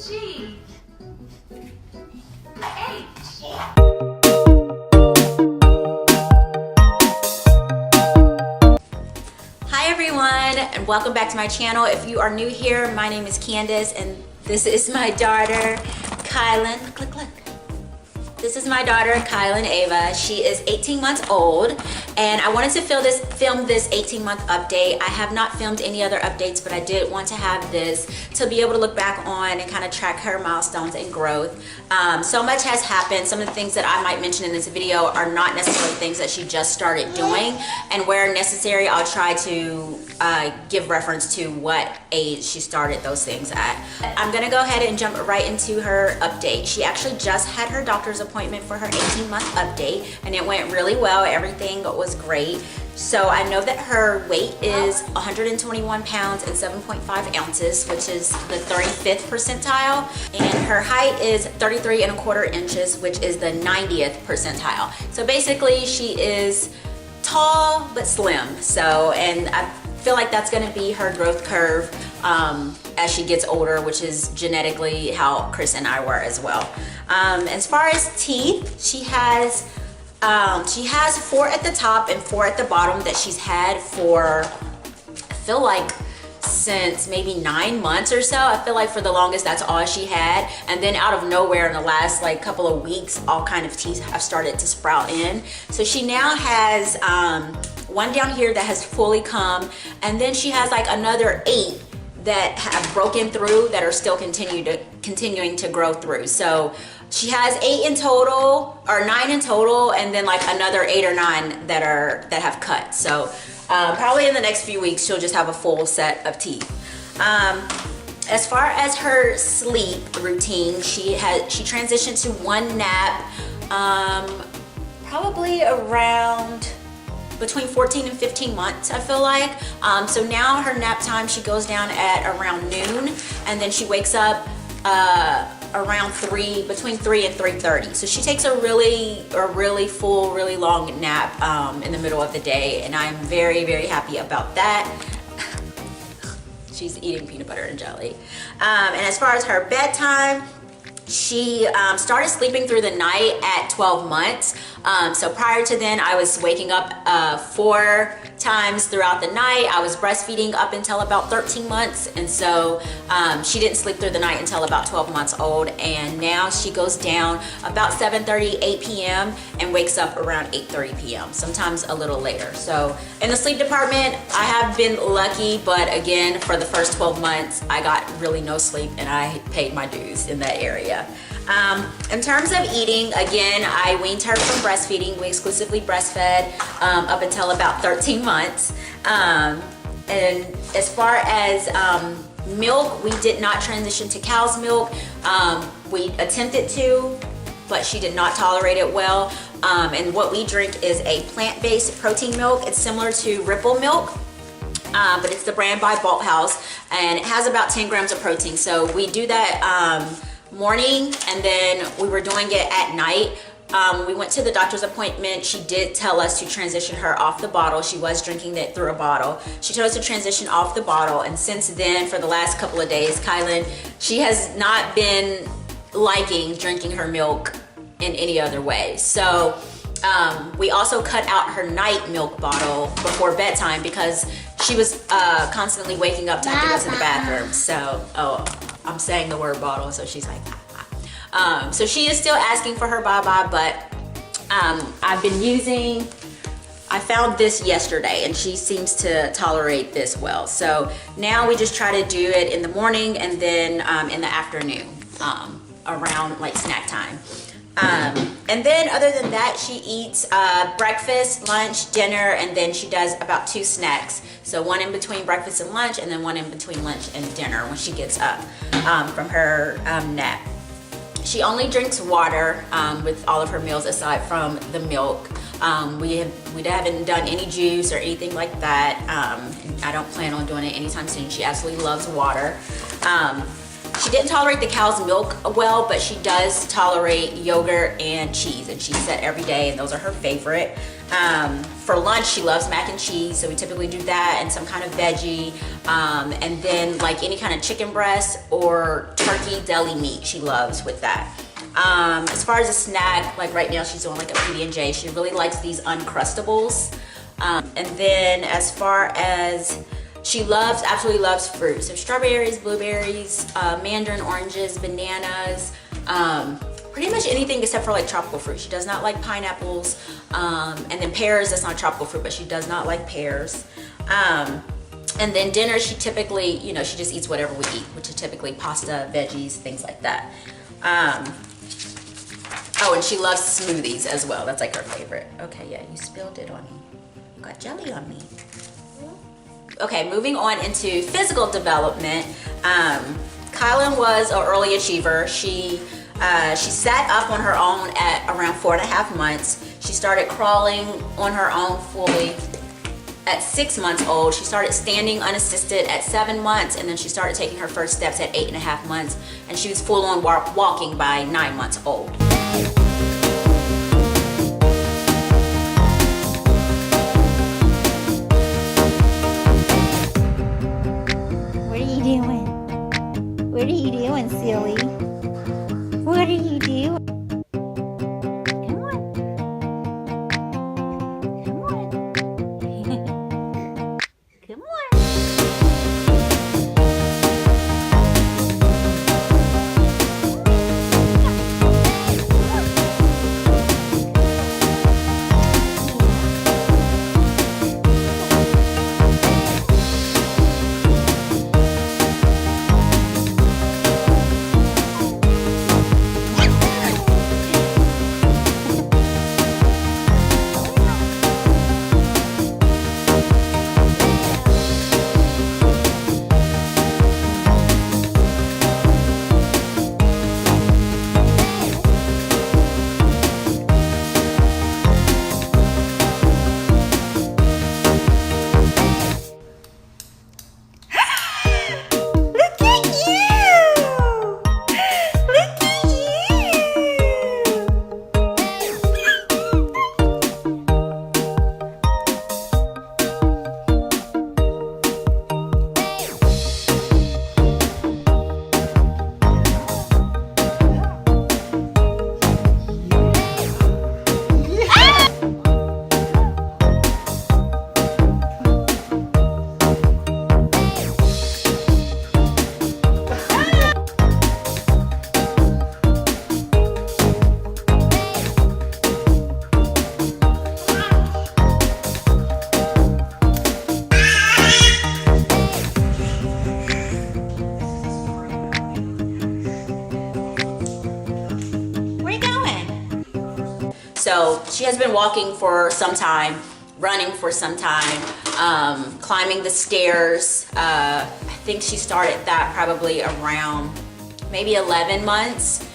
G, H. Hi everyone, and welcome back to my channel. If you are new here, my name is Candace, and this is my daughter, Kylan. Click, click. This is my daughter, Kylan Ava. She is 18 months old, and I wanted to film this 18-month update. I have not filmed any other updates, but I did want to have this to be able to look back on and kind of track her milestones and growth. So much has happened. Some of the things that I might mention in this video are not necessarily things that she just started doing, and where necessary, I'll try to give reference to what age she started those things at. I'm gonna go ahead and jump right into her update. She actually just had her doctor's appointment for her 18-month update, and it went really well. Everything was great. So I know that her weight is 121 pounds and 7.5 ounces, which is the 35th percentile, and her height is 33¼ inches, which is the 90th percentile. So basically she is tall but slim. So, and I feel like that's going to be her growth curve as she gets older, which is genetically how Chris and I were as well. As far as teeth, she has 4 at the top and 4 at the bottom that she's had for, I feel like, since maybe 9 months or so. I feel like for the longest that's all she had, and then out of nowhere in the last like couple of weeks, all kind of teeth have started to sprout in. So she now has one down here that has fully come, and then she has like another 8 that have broken through that are still continuing to grow through. So she has 8 in total, or 9 in total, and then like another 8 or 9 that have cut. So probably in the next few weeks she'll just have a full set of teeth. As far as her sleep routine, she transitioned to 1 nap probably around between 14 and 15 months, I feel like. So now her nap time, she goes down at around noon, and then she wakes up around between 3 and 3:30. So she takes a really full, really long nap in the middle of the day, and I'm very, very happy about that. She's eating peanut butter and jelly. And as far as her bedtime, she started sleeping through the night at 12 months. So prior to then, I was waking up 4 times throughout the night. I was breastfeeding up until about 13 months, and so she didn't sleep through the night until about 12 months old, and now she goes down about 7:30, 8 p.m. and wakes up around 8:30 p.m., sometimes a little later. So in the sleep department, I have been lucky, but again, for the first 12 months, I got really no sleep, and I paid my dues in that area. In terms of eating, again, I weaned her from breastfeeding. We exclusively breastfed up until about 13 months. And as far as milk, we did not transition to cow's milk. We attempted to, but she did not tolerate it well. And what we drink is a plant-based protein milk. It's similar to Ripple milk, but it's the brand by Bolthouse, and it has about 10 grams of protein. So we do that morning, and then we were doing it at night. When we went to the doctor's appointment, she did tell us to transition her off the bottle. She was drinking it through a bottle. She told us to transition off the bottle, and since then, for the last couple of days, Kylan, she has not been liking drinking her milk in any other way. So we also cut out her night milk bottle before bedtime because she was constantly waking up to have to go to the bathroom. So, I'm saying the word bottle, so she's like, so she is still asking for her baba, but I've been using, I found this yesterday, and she seems to tolerate this well. So now we just try to do it in the morning, and then in the afternoon, around like snack time. And then other than that, she eats breakfast, lunch, dinner, and then she does about 2 snacks. So 1 in between breakfast and lunch, and then 1 in between lunch and dinner when she gets up from her nap. She only drinks water with all of her meals aside from the milk. We haven't done any juice or anything like that. I don't plan on doing it anytime soon. She absolutely loves water. She didn't tolerate the cow's milk well, but she does tolerate yogurt and cheese, and she eats that every day, and those are her favorite. For lunch, she loves mac and cheese, so we typically do that and some kind of veggie, and then like any kind of chicken breast or turkey deli meat she loves with that. As far as a snack, like right now she's doing like a PB&J. She really likes these Uncrustables. And then as far as, she absolutely loves fruit. So strawberries, blueberries, mandarin oranges, bananas, pretty much anything except for like tropical fruit. She does not like pineapples, and then pears. That's not tropical fruit, but she does not like pears. And then dinner, she typically, you know, she just eats whatever we eat, which is typically pasta, veggies, things like that. Oh, and she loves smoothies as well. That's like her favorite. Okay, yeah, you spilled it on me. You got jelly on me. Okay, moving on into physical development. Kylan was an early achiever. She sat up on her own at around 4.5 months. She started crawling on her own fully at 6 months old. She started standing unassisted at 7 months, and then she started taking her first steps at 8.5 months, and she was full on walking by 9 months old. What are you doing, silly? What are you doing? Come on. Come on. Come on. So she has been walking for some time, running for some time, climbing the stairs. I think she started that probably around maybe 11 months.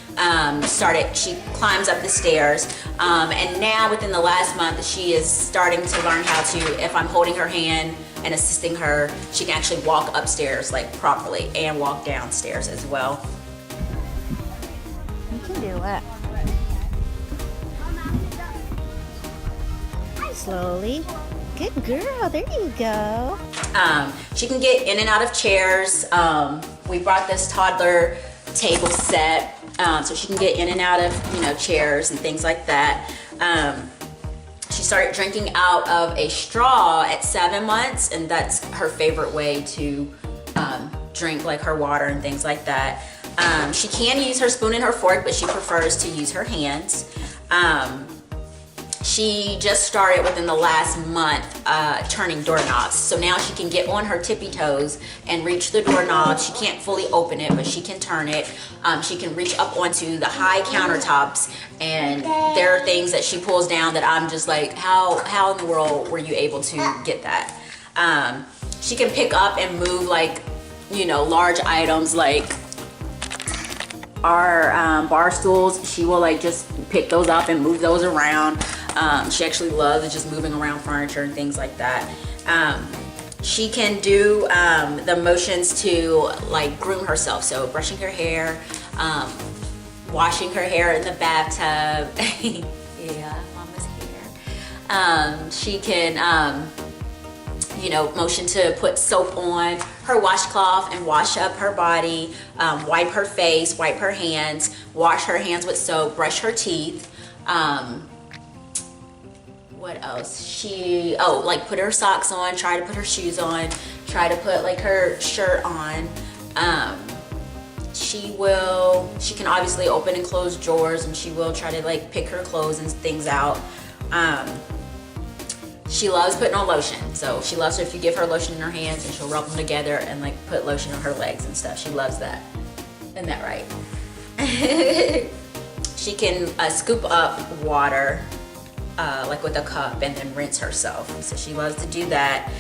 She climbs up the stairs, and now within the last month she is starting to learn how to, if I'm holding her hand and assisting her, she can actually walk upstairs like properly and walk downstairs as well. You can do it. Slowly. Good girl. There you go. She can get in and out of chairs. We brought this toddler table set, so she can get in and out of, chairs and things like that. She started drinking out of a straw at 7 months, and that's her favorite way to drink like her water and things like that. She can use her spoon and her fork, but she prefers to use her hands. She just started within the last month turning doorknobs. So now she can get on her tippy toes and reach the doorknob. She can't fully open it, but she can turn it. She can reach up onto the high countertops, and there are things that she pulls down that I'm just like, how in the world were you able to get that? She can pick up and move like, large items like our bar stools. She will like just pick those up and move those around. She actually loves just moving around furniture and things like that. She can do the motions to like groom herself. So brushing her hair, washing her hair in the bathtub. Yeah, mama's hair. She can, you know, motion to put soap on her washcloth and wash up her body, wipe her face, wipe her hands, wash her hands with soap, brush her teeth. What else? She, oh, like put her socks on, try to put her shoes on, try to put like her shirt on. She can obviously open and close drawers, and she will try to like pick her clothes and things out. She loves putting on lotion. So she loves if you give her lotion in her hands and she'll rub them together and like put lotion on her legs and stuff. She loves that. Isn't that right? She can scoop up water like with a cup and then rinse herself. So she loves to do that.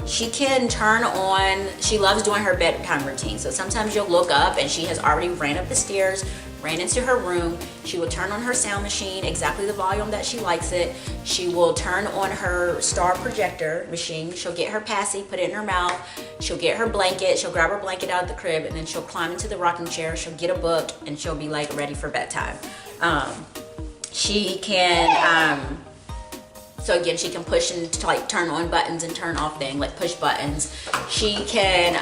She can turn on, she loves doing her bedtime routine. So sometimes you'll look up and she has already ran up the stairs, ran into her room. She will turn on her sound machine, exactly the volume that she likes it. She will turn on her star projector machine. She'll get her passy, put it in her mouth. She'll get her blanket. She'll grab her blanket out of the crib, and then she'll climb into the rocking chair. She'll get a book, and she'll be like ready for bedtime. She can, so again, she can push and like turn on buttons and turn off things, like push buttons. She can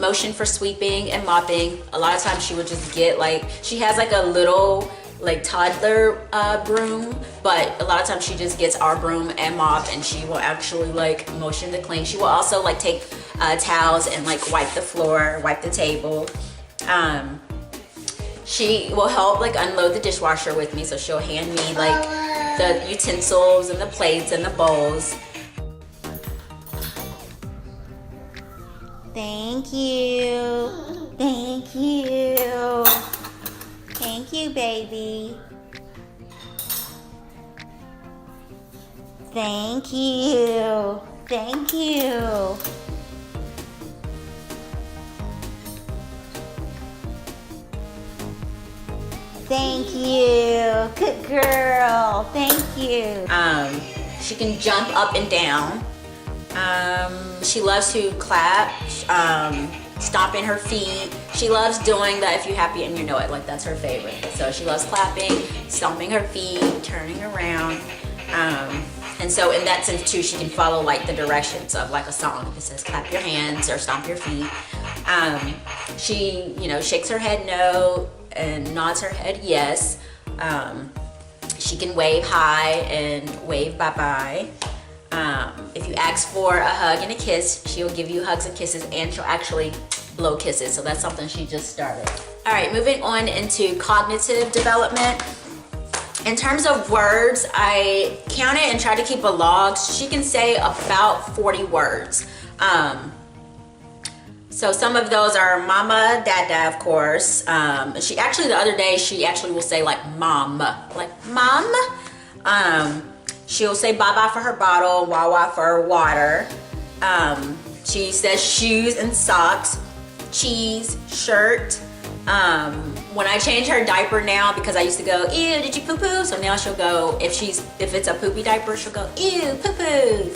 motion for sweeping and mopping. A lot of times she would just get like, she has like a little like toddler broom, but a lot of times she just gets our broom and mop, and she will actually like motion to clean. She will also like take towels and like wipe the floor, wipe the table. She will help like unload the dishwasher with me, so she'll hand me like the utensils and the plates and the bowls. Thank you. Thank you. Thank you, baby. Thank you. Thank you. Thank you. Good girl. Thank you. She can jump up and down. She loves to clap, stomping her feet. She loves doing that if you're happy and you know it, like that's her favorite. So she loves clapping, stomping her feet, turning around. And so in that sense too, she can follow like the directions of like a song. It says clap your hands or stomp your feet. She, you know, shakes her head no and nods her head yes. She can wave hi and wave bye-bye. If you ask for a hug and a kiss, she'll give you hugs and kisses, and she'll actually blow kisses. So that's something she just started. All right, moving on into cognitive development. In terms of words, I counted and tried to keep a log. She can say about 40 words. So some of those are mama, dada, of course. She actually, the other day, she actually will say like mom, like mom. She'll say bye-bye for her bottle, wawa for her water. She says shoes and socks, cheese, shirt. When I change her diaper now, because I used to go, ew, did you poo-poo? So now she'll go, if it's a poopy diaper, she'll go, ew, poo-poo.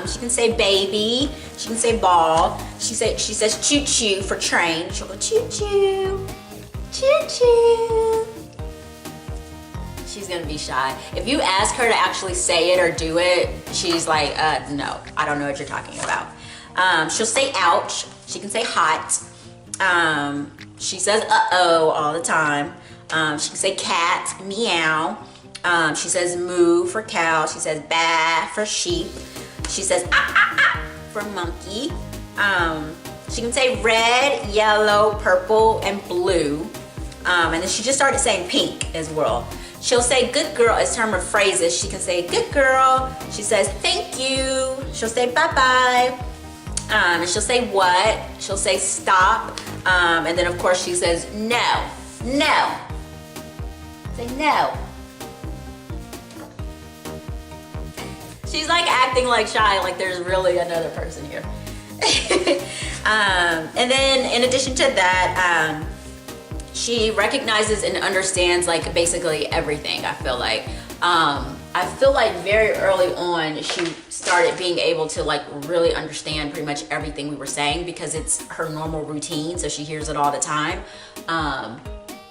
She can say baby, she can say ball. She says choo-choo for train. She'll go choo-choo, choo-choo. She's gonna be shy. If you ask her to actually say it or do it, she's like, no, I don't know what you're talking about. She'll say ouch. She can say hot. She says uh-oh all the time. She can say cat, meow. She says moo for cow. She says bah for sheep. She says ah, ah, ah for monkey. She can say red, yellow, purple, and blue. And then she just started saying pink as well. She'll say good girl as term of phrases. She can say good girl. She says thank you. She'll say bye-bye. And she'll say what? She'll say stop. And then of course she says no, no. Say no. She's like acting like shy, like there's really another person here. And then in addition to that, she recognizes and understands like basically everything, I feel like. I feel like very early on she started being able to like really understand pretty much everything we were saying because it's her normal routine, so she hears it all the time.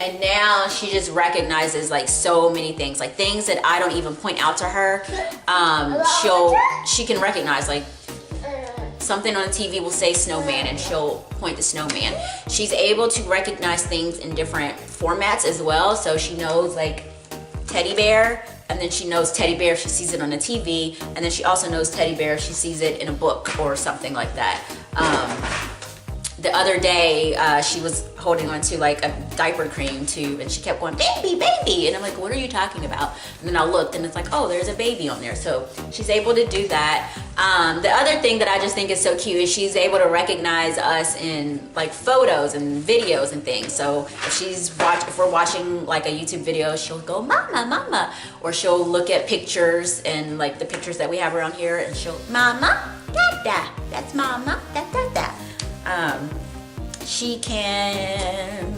And now she just recognizes like so many things, like things that I don't even point out to her. She can recognize, like something on the TV will say snowman and she'll point to snowman. She's able to recognize things in different formats as well. So she knows like teddy bear, and then she knows teddy bear if she sees it on the TV, and then she also knows teddy bear if she sees it in a book or something like that. The other day, she was holding on to like a diaper cream tube and she kept going, baby, baby. And I'm like, what are you talking about? And then I looked and it's like, oh, there's a baby on there. So she's able to do that. The other thing that I just think is so cute is she's able to recognize us in like photos and videos and things. So if we're watching like a YouTube video, she'll go, mama, mama. Or she'll look at pictures and like the pictures that we have around here and she'll, mama, dada, that's mama, da, da, da. She can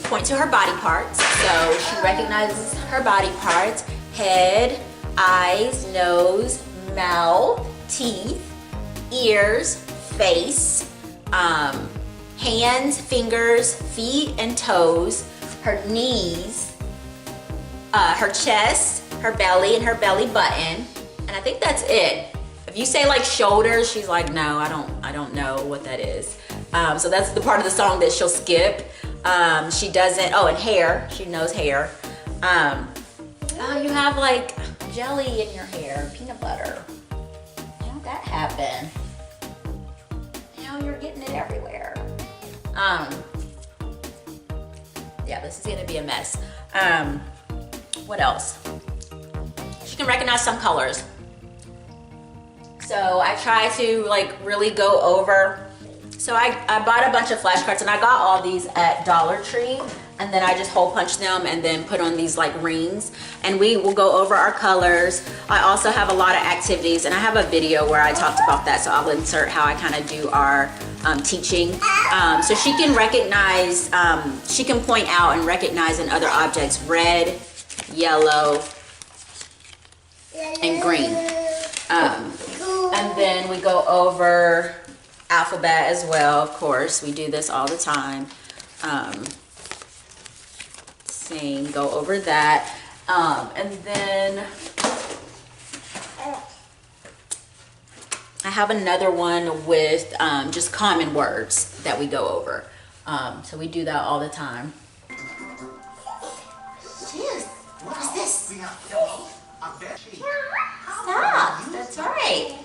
point to her body parts. So she recognizes her body parts: head, eyes, nose, mouth, teeth, ears, face, hands, fingers, feet, and toes, her knees, her chest, her belly, and her belly button. And I think that's it. If you say like shoulders, she's like, no, I don't know what that is. So that's the part of the song that she'll skip. She doesn't, and hair, she knows hair. You have like jelly in your hair, peanut butter. How did that happen? Now you're getting it everywhere. Yeah, this is gonna be a mess. What else? She can recognize some colors. So I try to like really go over. So I bought a bunch of flashcards and I got all these at Dollar Tree, and then I just hole punch them and then put on these like rings, and we will go over our colors. I also have a lot of activities and I have a video where I talked about that, so I'll insert how I kind of do our teaching. So she can recognize, she can point out and recognize in other objects red, yellow, and green. And then we go over alphabet as well, of course. We do this all the time. Same, go over that. And then I have another one with just common words that we go over. So we do that all the time. Jeez, what is this? Stop, that's right.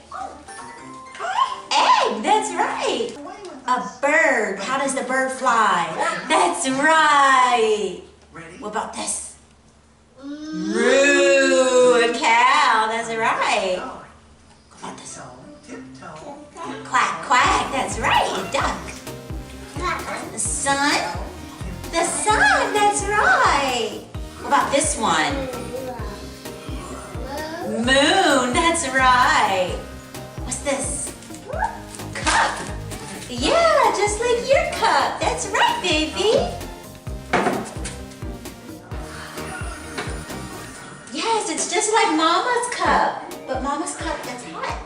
Egg, that's right. A bird, how does the bird fly? That's right. What about this? Moo, a cow, that's right. What about this? Quack, quack, that's right, duck. The sun, that's right. What about this one? Moon, that's right. What's this? Cup. Yeah, just like your cup. That's right, baby. Yes, it's just like Mama's cup. But Mama's cup, that's hot.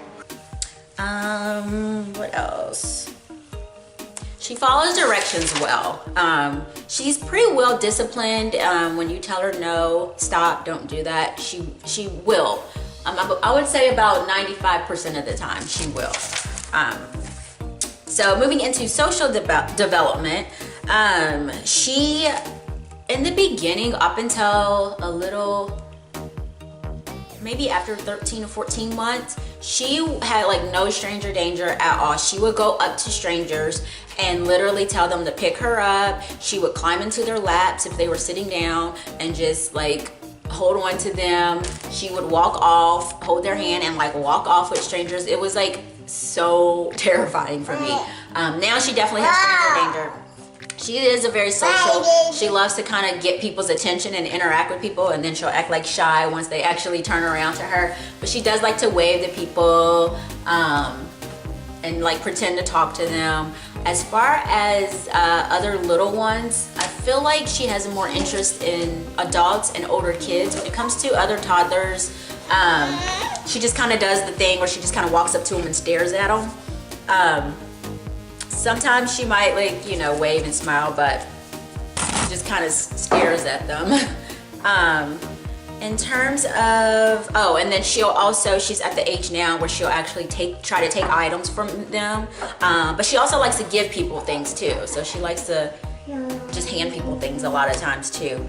What else? She follows directions well. She's pretty well disciplined. When you tell her no, stop, don't do that, she will. I would say about 95% of the time she will. So moving into social development, she, in the beginning, up until a little, maybe after 13 or 14 months, she had like no stranger danger at all. She would go up to strangers and literally tell them to pick her up. She would climb into their laps if they were sitting down and just like hold on to them. She would walk off, hold their hand and like walk off with strangers. It was like so terrifying for me. Now she definitely has stranger danger. She is a very social. She loves to kind of get people's attention and interact with people, and then she'll act like shy once they actually turn around to her. But she does like to wave to people and like pretend to talk to them. As far as other little ones, I feel like she has more interest in adults and older kids. When it comes to other toddlers, she just kind of does the thing where she just kind of walks up to them and stares at them. Sometimes she might, like, you know, wave and smile, but she just kind of stares at them. In terms of, oh, and then she's at the age now where she'll actually try to take items from them. But she also likes to give people things too. So she likes to just hand people things a lot of times too.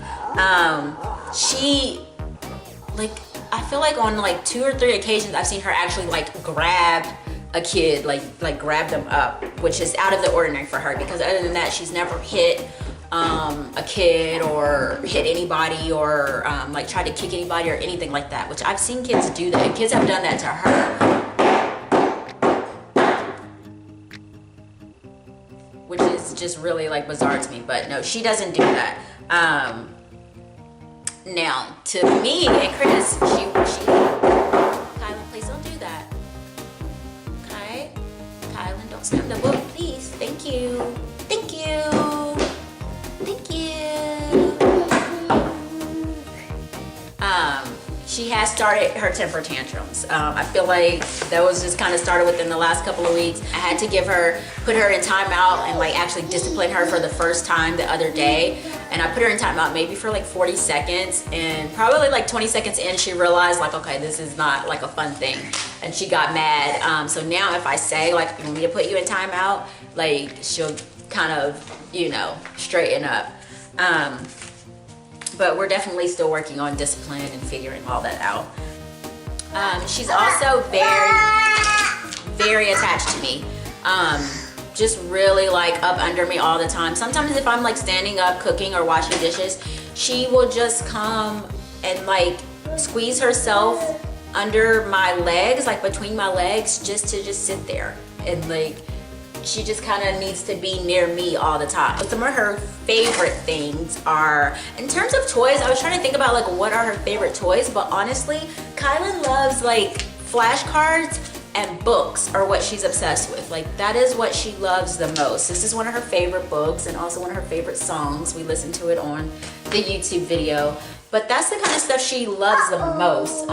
I feel like on like 2 or 3 occasions I've seen her actually like grab a kid, like grab them up, which is out of the ordinary for her, because other than that, she's never hit a kid or hit anybody or like tried to kick anybody or anything like that, which I've seen kids do that. Kids have done that to her, which is just really like bizarre to me. But no, she doesn't do that. Now to me and Chris, she Kylan, please don't do that. Okay, Kylan, don't slam the book, please. Thank you. Thank you. Thank you. She has started her temper tantrums. I feel like that was just kind of started within the last couple of weeks. I had to put her in timeout and like actually discipline her for the first time the other day. And I put her in timeout maybe for like 40 seconds, and probably like 20 seconds in, she realized like, okay, this is not like a fun thing. And she got mad. So now if I say like, you want me to put you in timeout, like she'll kind of, you know, straighten up. But we're definitely still working on discipline and figuring all that out. She's also very attached to me. Just really like up under me all the time. Sometimes if I'm like standing up cooking or washing dishes, she will just come and like squeeze herself under my legs, like between my legs, just to sit there. And like, she just kind of needs to be near me all the time. Some of her favorite things are, in terms of toys, I was trying to think about like what are her favorite toys, but honestly, Kylan loves like flashcards and books are what she's obsessed with. Like that is what she loves the most. This is one of her favorite books and also one of her favorite songs. We listened to it on the YouTube video, but that's the kind of stuff she loves the most.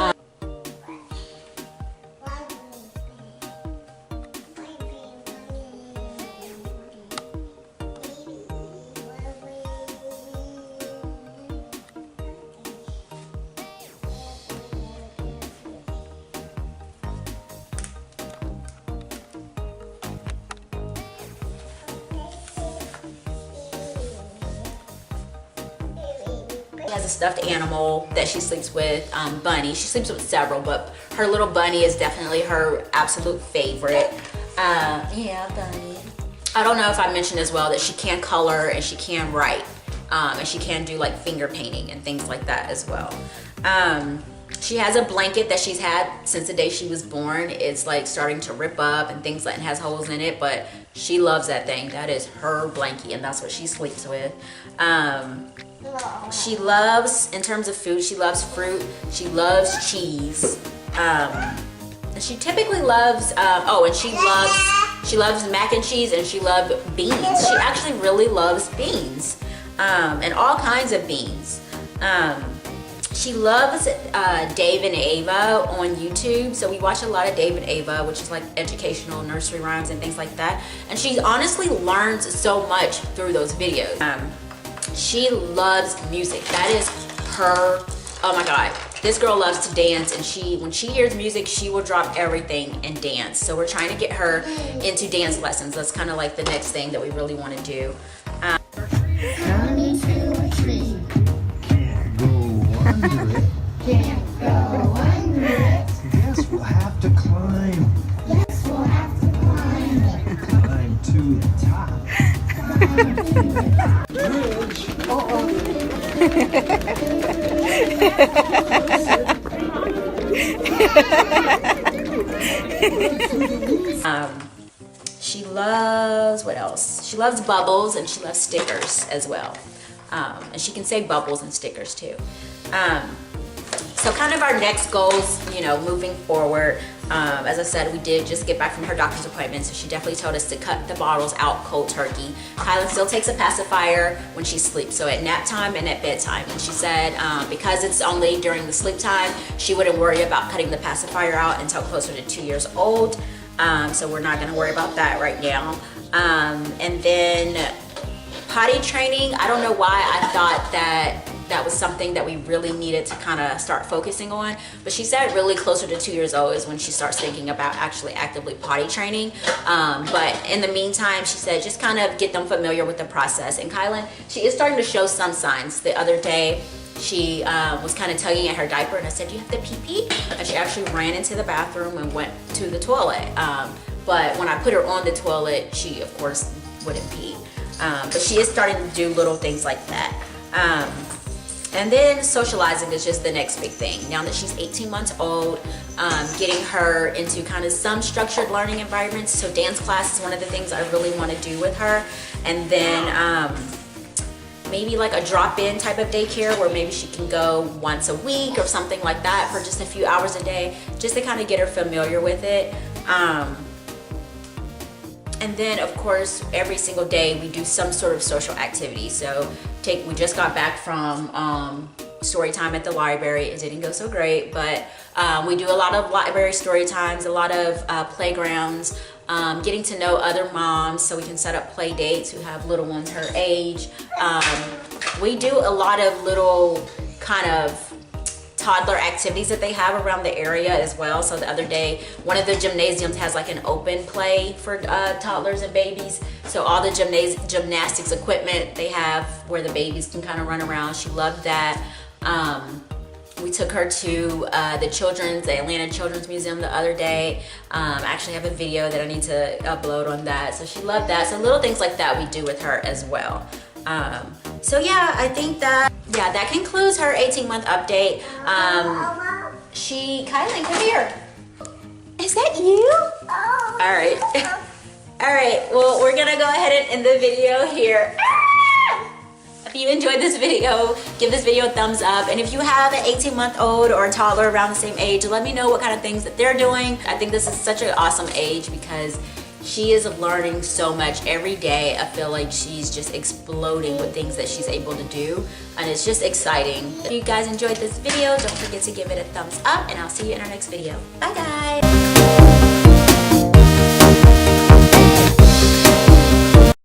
She has a stuffed animal that she sleeps with, Bunny. She sleeps with several, but her little Bunny is definitely her absolute favorite. Yeah, Bunny. I don't know if I mentioned as well that she can color and she can write, and she can do like finger painting and things like that as well. She has a blanket that she's had since the day she was born. It's like starting to rip up and things like, and has holes in it, but she loves that thing. That is her blankie and that's what she sleeps with. She loves, in terms of food, she loves fruit, she loves cheese, and she typically loves, and she loves mac and cheese, and she loves beans. She actually really loves beans, and all kinds of beans. She loves Dave and Ava on YouTube, so we watch a lot of Dave and Ava, which is like educational nursery rhymes and things like that, and she honestly learns so much through those videos. She loves music. That is her, oh my God. This girl loves to dance, and when she hears music, she will drop everything and dance. So we're trying to get her into dance lessons. That's kind of like the next thing that we really want to do. Down into a tree. Can't go under it. Can't go under it. Guess we'll have to climb. Yes, we'll have to climb. Climb to the top. Climb to the top. Bridge. She loves, what else? She loves bubbles and she loves stickers as well. And she can say bubbles and stickers too. So kind of our next goals, you know, moving forward, As I said, we did just get back from her doctor's appointment, so she definitely told us to cut the bottles out cold turkey. Kylan still takes a pacifier when she sleeps, so at nap time and at bedtime. And she said because it's only during the sleep time, she wouldn't worry about cutting the pacifier out until closer to 2 years old. So we're not gonna worry about that right now. And then potty training, I don't know why I thought that was something that we really needed to kind of start focusing on, but she said really closer to 2 years old is when she starts thinking about actually actively potty training. But in the meantime, she said just kind of get them familiar with the process. And Kylan, she is starting to show some signs. The other day, she was kind of tugging at her diaper, and I said, "Do you have to pee?" And she actually ran into the bathroom and went to the toilet. But when I put her on the toilet, she of course wouldn't pee. But she is starting to do little things like that. And then socializing is just the next big thing. Now that she's 18 months old, getting her into kind of some structured learning environments. So dance class is one of the things I really want to do with her. And then maybe like a drop-in type of daycare where maybe she can go once a week or something like that for just a few hours a day, just to kind of get her familiar with it. And then of course, every single day we do some sort of social activity. So we just got back from story time at the library. It didn't go so great, but we do a lot of library story times, a lot of playgrounds, getting to know other moms so we can set up play dates who have little ones her age. We do a lot of little kind of toddler activities that they have around the area as well. So the other day, one of the gymnasiums has like an open play for toddlers and babies. So all the gymnastics equipment they have where the babies can kind of run around. She loved that. We took her to the Atlanta Children's Museum the other day. I actually have a video that I need to upload on that. So she loved that. So little things like that we do with her as well. So yeah, I think that concludes her 18-month update. Kylan, come here. Is that you? All right. All right, well, we're gonna go ahead and end the video here. If you enjoyed this video, give this video a thumbs up. And if you have an 18-month-old or a toddler around the same age, let me know what kind of things that they're doing. I think this is such an awesome age because she is learning so much every day. I feel like she's just exploding with things that she's able to do, and it's just exciting. If you guys enjoyed this video, don't forget to give it a thumbs up, and I'll see you in our next video. Bye guys.